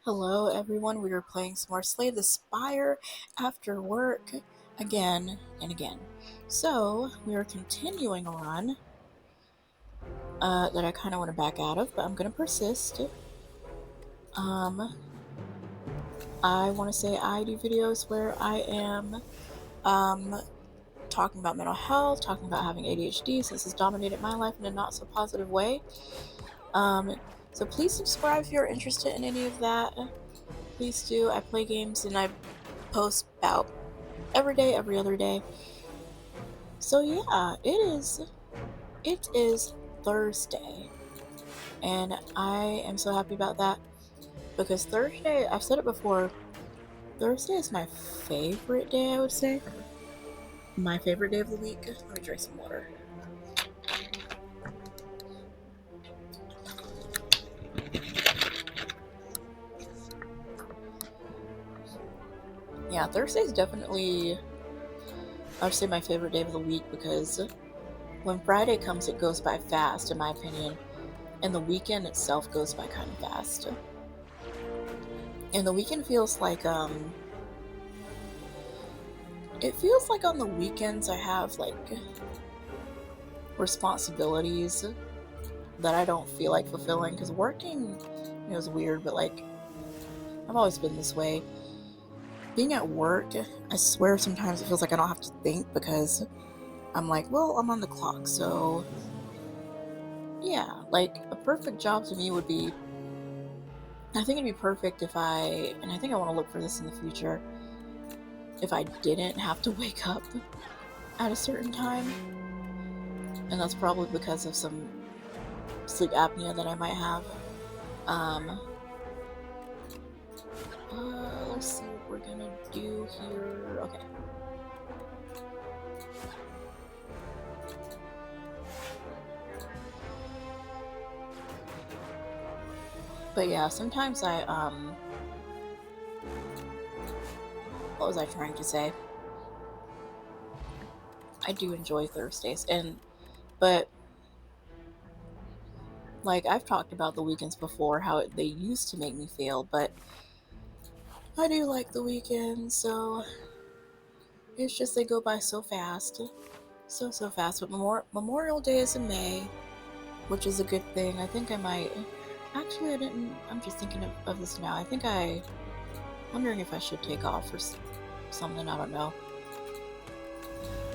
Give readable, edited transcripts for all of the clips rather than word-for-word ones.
Hello everyone, we are playing some more Slay the Spire after work again and again. So, we are continuing on that I kind of want to back out of, but I'm going to persist. I want to say I do videos where I am talking about mental health, talking about having ADHD since it's dominated my life in a not so positive way. So please subscribe if you're interested in any of that. Please do. I play games and I post about every day, every other day. So yeah, it is Thursday, and I am so happy about that because Thursday, I've said it before, Thursday is my favorite day. I would say my favorite day of the week. Let me drink some water. Yeah, Thursday is definitely, I would say, my favorite day of the week because when Friday comes, it goes by fast, in my opinion, and the weekend itself goes by kind of fast. And the weekend feels like it feels like on the weekends I have like responsibilities that I don't feel like fulfilling because working, is weird, but like I've always been this way. Being at work, I swear sometimes it feels like I don't have to think because I'm like, well, I'm on the clock, so yeah, like a perfect job to me would be, I think it'd be perfect if and I think I want to look for this in the future, if I didn't have to wake up at a certain time, and that's probably because of some sleep apnea that I might have. Let's see what we're gonna do here. Okay. But yeah, sometimes what was I trying to say? I do enjoy Thursdays, but like I've talked about the weekends before, how they used to make me feel, but I do like the weekends, so it's just they go by so fast. So fast. But Memorial Day is in May, which is a good thing. I think I might. Actually, I didn't. I'm just thinking of this now. I think wondering if I should take off for something. I don't know.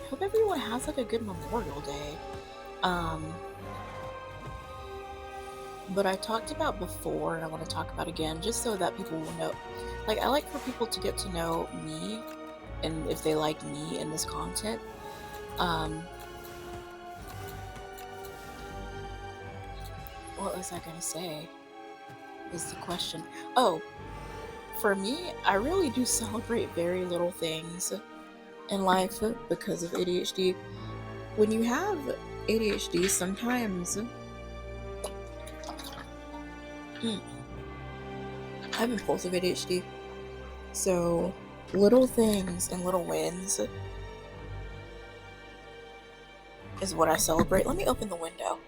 I hope everyone has like a good Memorial Day. But I talked about before, and I want to talk about again, just so that people will know. Like, I like for people to get to know me, and if they like me in this content. What was I gonna say? Is the question. Oh, for me, I really do celebrate very little things in life because of ADHD. When you have ADHD, sometimes I have impulsive ADHD, so little things and little wins is what I celebrate. Let me open the window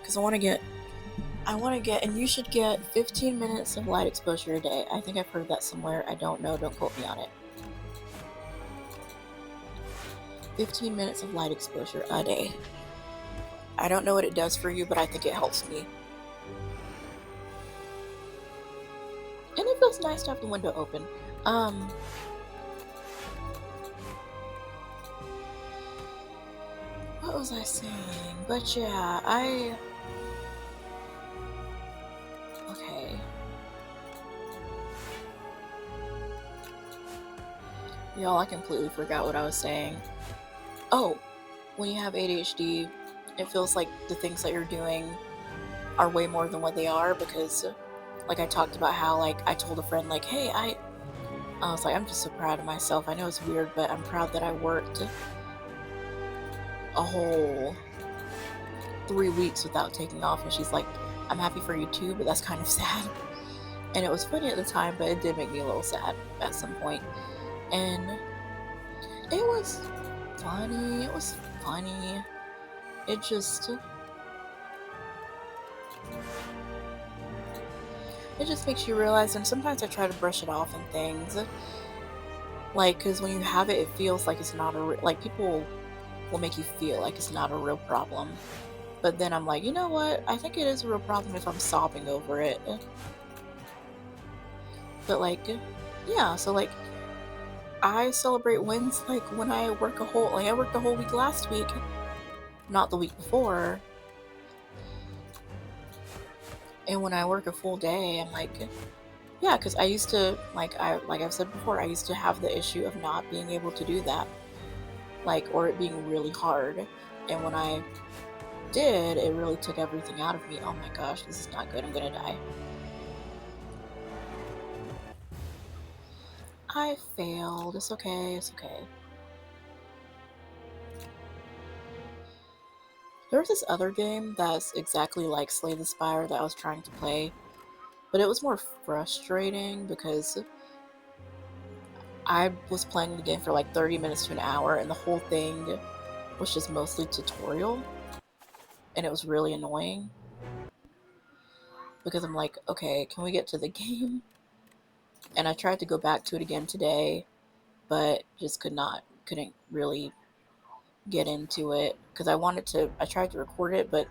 because I want to get, and you should get 15 minutes of light exposure a day. I think I've heard that somewhere. I don't know. Don't quote me on it. 15 minutes of light exposure a day. I don't know what it does for you, but I think it helps me. And it feels nice to have the window open. What was I saying? But yeah, okay. Y'all, I completely forgot what I was saying. Oh, when you have ADHD, it feels like the things that you're doing are way more than what they are because, like, I talked about how, like, I told a friend, like, hey, I was like, I'm just so proud of myself. I know it's weird, but I'm proud that I worked a whole 3 weeks without taking off. And she's like, I'm happy for you too, but that's kind of sad. And it was funny at the time, but it did make me a little sad at some point. And it was funny. It just, it just makes you realize, and sometimes I try to brush it off and things. Like, because when you have it, it feels like it's not like, people will make you feel like it's not a real problem. But then I'm like, you know what? I think it is a real problem if I'm sobbing over it. But, like, yeah, so, like, I celebrate wins, like, when I work I worked a whole week last week, not the week before. And when I work a full day, I'm like, yeah, because I used to, like I've said before, I used to have the issue of not being able to do that, like, or it being really hard. And when I did, it really took everything out of me. Oh my gosh, this is not good. I'm gonna die. I failed. It's okay. It's okay. There was this other game that's exactly like Slay the Spire that I was trying to play, but it was more frustrating because I was playing the game for like 30 minutes to an hour, and the whole thing was just mostly tutorial, and it was really annoying because I'm like, okay, can we get to the game? And I tried to go back to it again today, but just couldn't really get into it because I tried to record it, but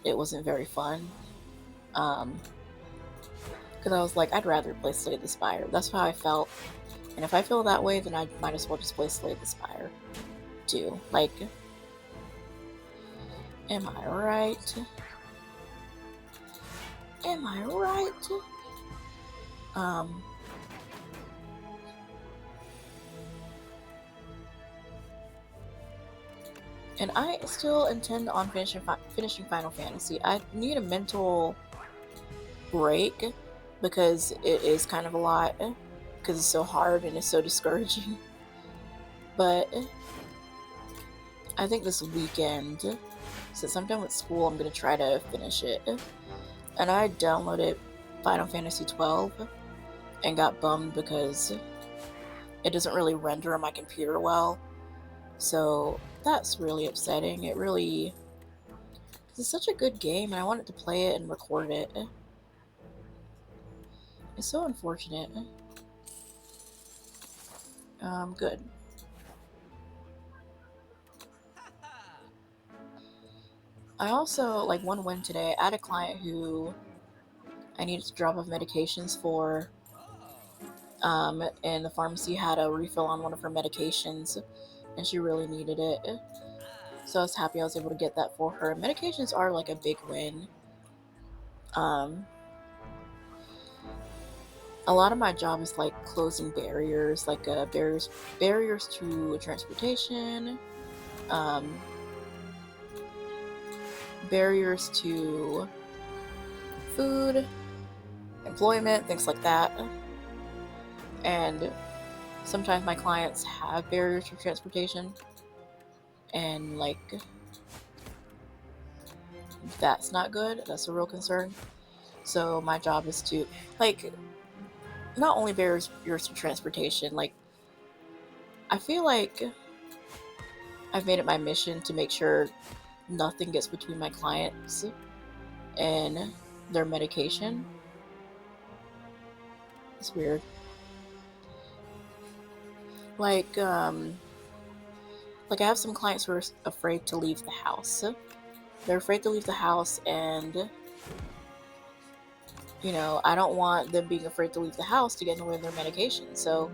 it wasn't very fun. Because I was like, I'd rather play Slay the Spire. That's how I felt. And if I feel that way, then I might as well just play Slay the Spire too. Like, am I right? Am I right? And I still intend on finishing Final Fantasy. I need a mental break because it is kind of a lot, because it's so hard and it's so discouraging. But I think this weekend, since I'm done with school, I'm going to try to finish it. And I downloaded Final Fantasy 12 and got bummed because it doesn't really render on my computer well. So that's really upsetting. It's such a good game, and I wanted to play it and record it. It's so unfortunate. Good. I also, like, one win today, I had a client who I needed to drop off medications for, and the pharmacy had a refill on one of her medications, and she really needed it. So I was happy I was able to get that for her. Medications are, like, a big win. A lot of my job is, like, closing barriers, like, barriers to transportation, barriers to food, employment, things like that. And sometimes my clients have barriers to transportation, and, like, that's not good. That's a real concern. So my job is to, like, not only barriers to transportation, like, I feel like I've made it my mission to make sure nothing gets between my clients and their medication. It's weird. Like, I have some clients who are afraid to leave the house. They're afraid to leave the house, and, you know, I don't want them being afraid to leave the house to get in the way of their medication. So,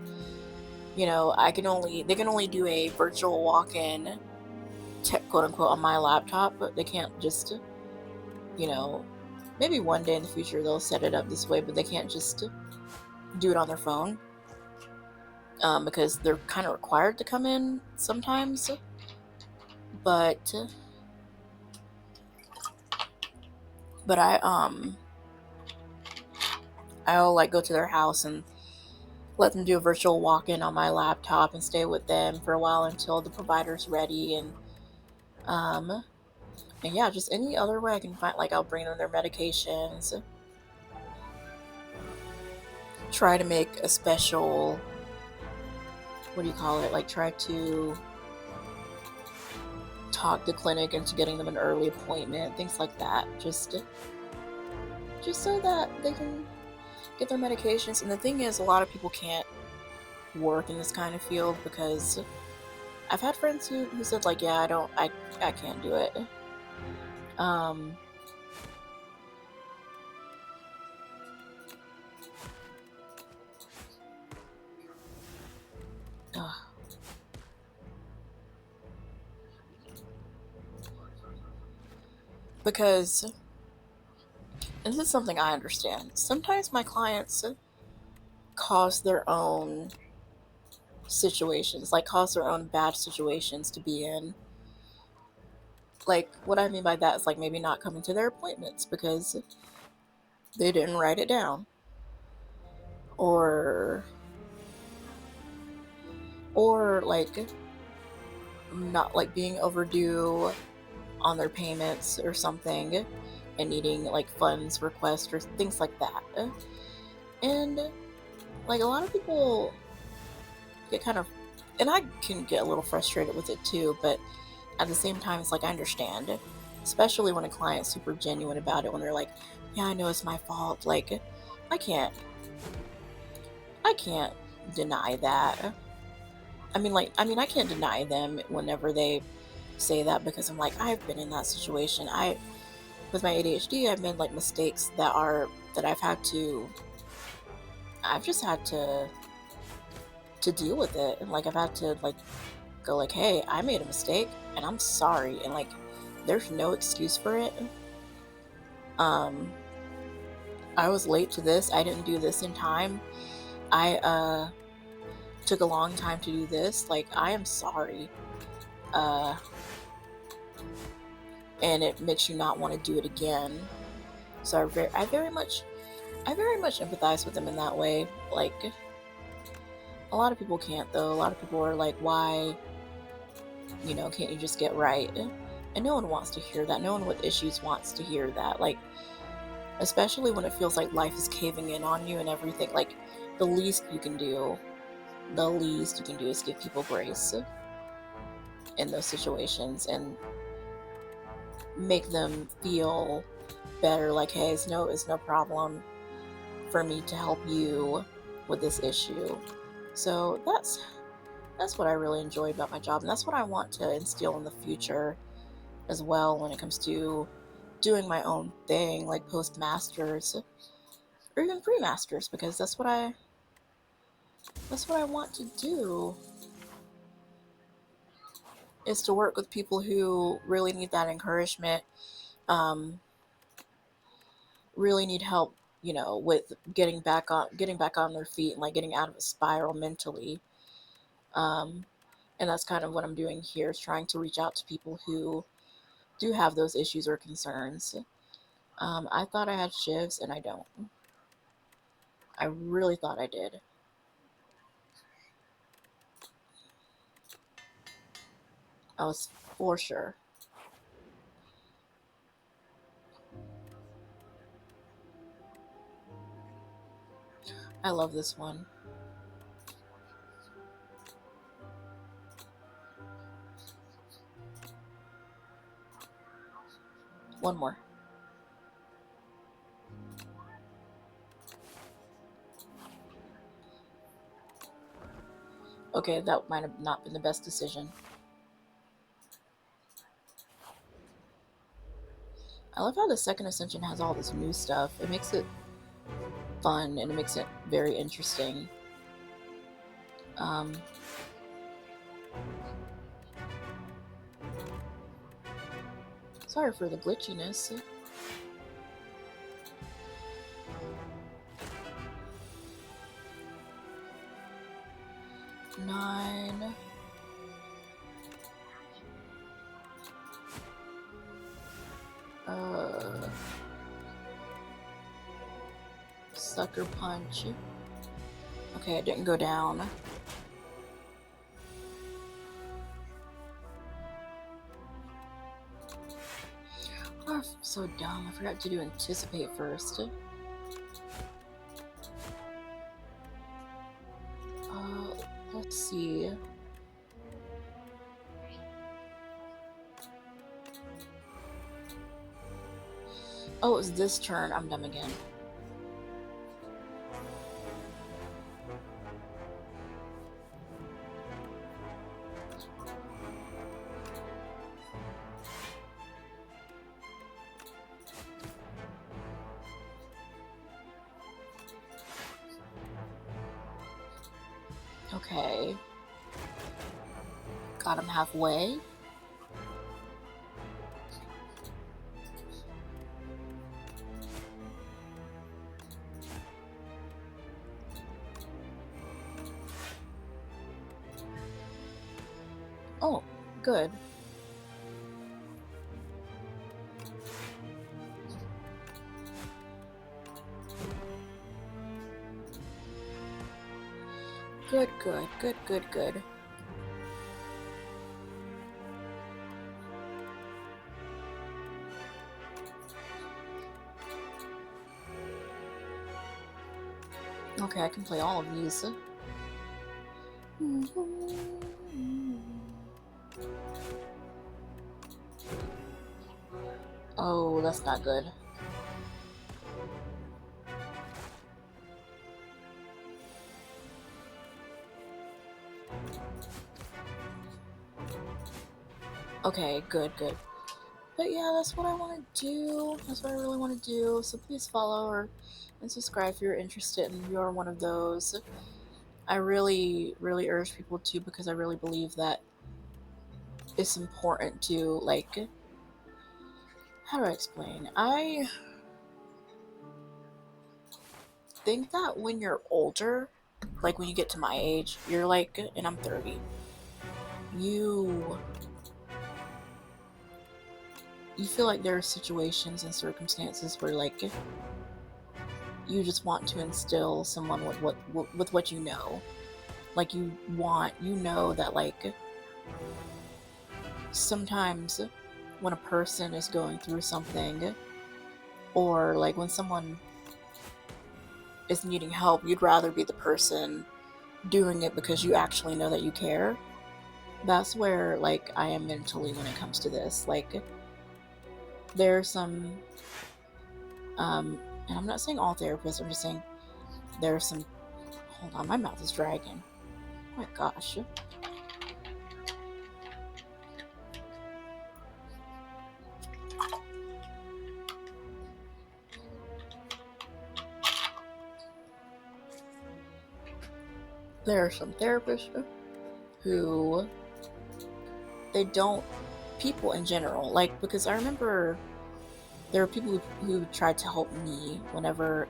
you know, they can only do a virtual walk-in, quote unquote, on my laptop, but they can't just, you know, maybe one day in the future they'll set it up this way, but they can't just do it on their phone, because they're kind of required to come in sometimes. But I'll, like, go to their house and let them do a virtual walk-in on my laptop and stay with them for a while until the provider's ready, and yeah, just any other way I can find. Like, I'll bring them their medications, try to make a special, what do you call it, like, try to talk the clinic into getting them an early appointment, things like that, just so that they can get their medications. And the thing is, a lot of people can't work in this kind of field because I've had friends who said like, yeah, I can't do it. Um, ugh. Because, and this is something I understand, sometimes my clients cause their own situations, like cause their own bad situations to be in. Like, what I mean by that is like maybe not coming to their appointments because they didn't write it down. Or like not like being overdue on their payments or something and needing like funds requests or things like that. And like a lot of people get kind of, and I can get a little frustrated with it too, but at the same time it's like I understand, especially when a client's super genuine about it, when they're like, yeah, I know it's my fault. Like I can't I can't deny that. I can't deny them whenever they say that because I'm like, I've been in that situation. With my ADHD, I've made like mistakes that I've just had to deal with it. And like I've had to like go like, hey, I made a mistake and I'm sorry. And like there's no excuse for it. Um I was late to this. I didn't do this in time. I took a long time to do this. Like I am sorry. Uh and it makes you not want to do it again. So I very much empathize with them in that way. Like a lot of people can't though. A lot of people are like, why, can't you just get right? And no one wants to hear that. No one with issues wants to hear that. Like, especially when it feels like life is caving in on you and everything. Like, the least you can do is give people grace in those situations and make them feel better. Like, hey, it's no problem for me to help you with this issue. So that's what I really enjoy about my job, and that's what I want to instill in the future as well when it comes to doing my own thing, like postmasters or even pre-masters, because that's what I want to do, is to work with people who really need that encouragement, um, really need help, with getting back on their feet and like getting out of a spiral mentally. Um, and that's kind of what I'm doing here, is trying to reach out to people who do have those issues or concerns. I thought I had shivs, and I don't. I really thought I did. I was for sure. I love this one. One more. Okay, that might have not been the best decision. I love how the second ascension has all this new stuff. It makes it fun and it makes it very interesting. Um, Sorry for the glitchiness. 9. Sucker punch. Okay, it didn't go down. Oh, I'm so dumb. I forgot to do anticipate first. Let's see. Oh, it was this turn. I'm dumb again. Okay. Got him halfway. Oh, good. Good, good, good, good, good. Okay, I can play all of these. Oh, that's not good. Okay, good, good. But yeah, that's what I want to do. That's what I really want to do. So please follow and subscribe if you're interested and you're one of those. I really, really urge people to, because I really believe that it's important to, like, how do I explain? I think that when you're older, like when you get to my age, you're like, and I'm 30, you feel like there are situations and circumstances where, like, you just want to instill someone with what you know. Like, you know that, like, sometimes when a person is going through something, or like when someone is needing help, you'd rather be the person doing it because you actually know that you care. That's where, like, I am mentally when it comes to this. Like, there's some and I'm not saying all therapists, I'm just saying there's some. Hold on, my mouth is dragging. Oh my gosh. There are some therapists who they don't, people in general, like, because I remember there were people who tried to help me whenever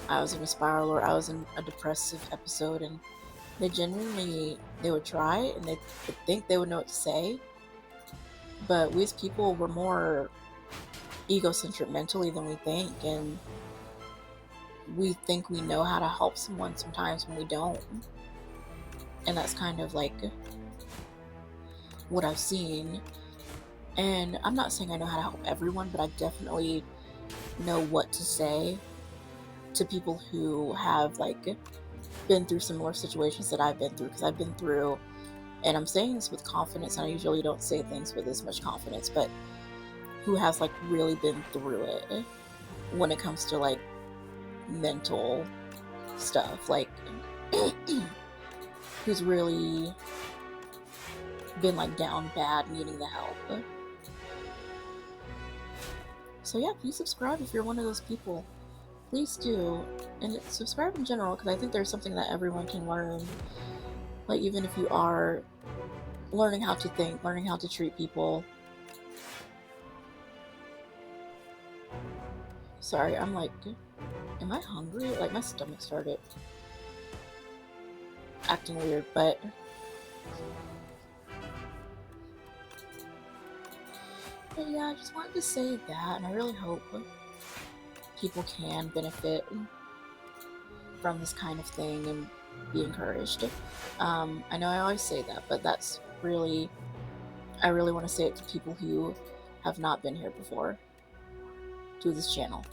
I was in a spiral or I was in a depressive episode, and they would try and they would think they would know what to say, but we as people were more egocentric mentally than we think, and we think we know how to help someone sometimes when we don't. And that's kind of like what I've seen. And I'm not saying I know how to help everyone, but I definitely know what to say to people who have, like, been through similar situations that I've been through, because I've been through, and I'm saying this with confidence, and I usually don't say things with as much confidence, but who has, like, really been through it when it comes to, like, mental stuff, like, who's really been, like, down bad, needing the help. So yeah, please subscribe if you're one of those people. Please do. And subscribe in general, because I think there's something that everyone can learn. Like, even if you are learning how to think, learning how to treat people. Sorry, I'm like, am I hungry? Like, my stomach started acting weird, but yeah, I just wanted to say that, and I really hope people can benefit from this kind of thing and be encouraged. I know I always say that, but that's really, I really want to say it to people who have not been here before to this channel.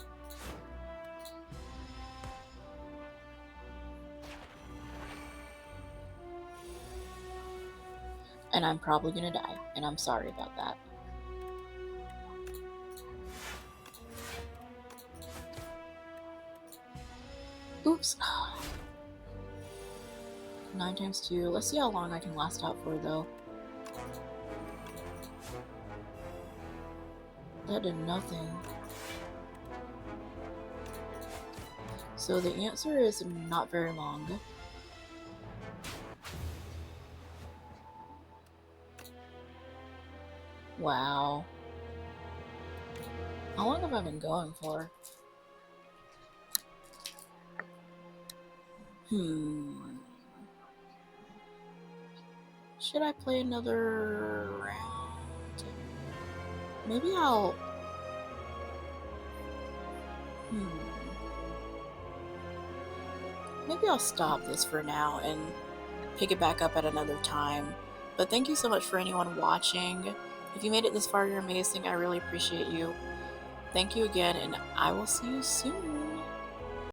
And I'm probably gonna die, and I'm sorry about that. Oops. 9 times 2. Let's see how long I can last out for, though. That did nothing. So the answer is not very long. Wow. How long have I been going for? Should I play another round? Maybe I'll... Maybe I'll stop this for now and pick it back up at another time. But thank you so much for anyone watching. If you made it this far, you're amazing. I really appreciate you. Thank you again, and I will see you soon.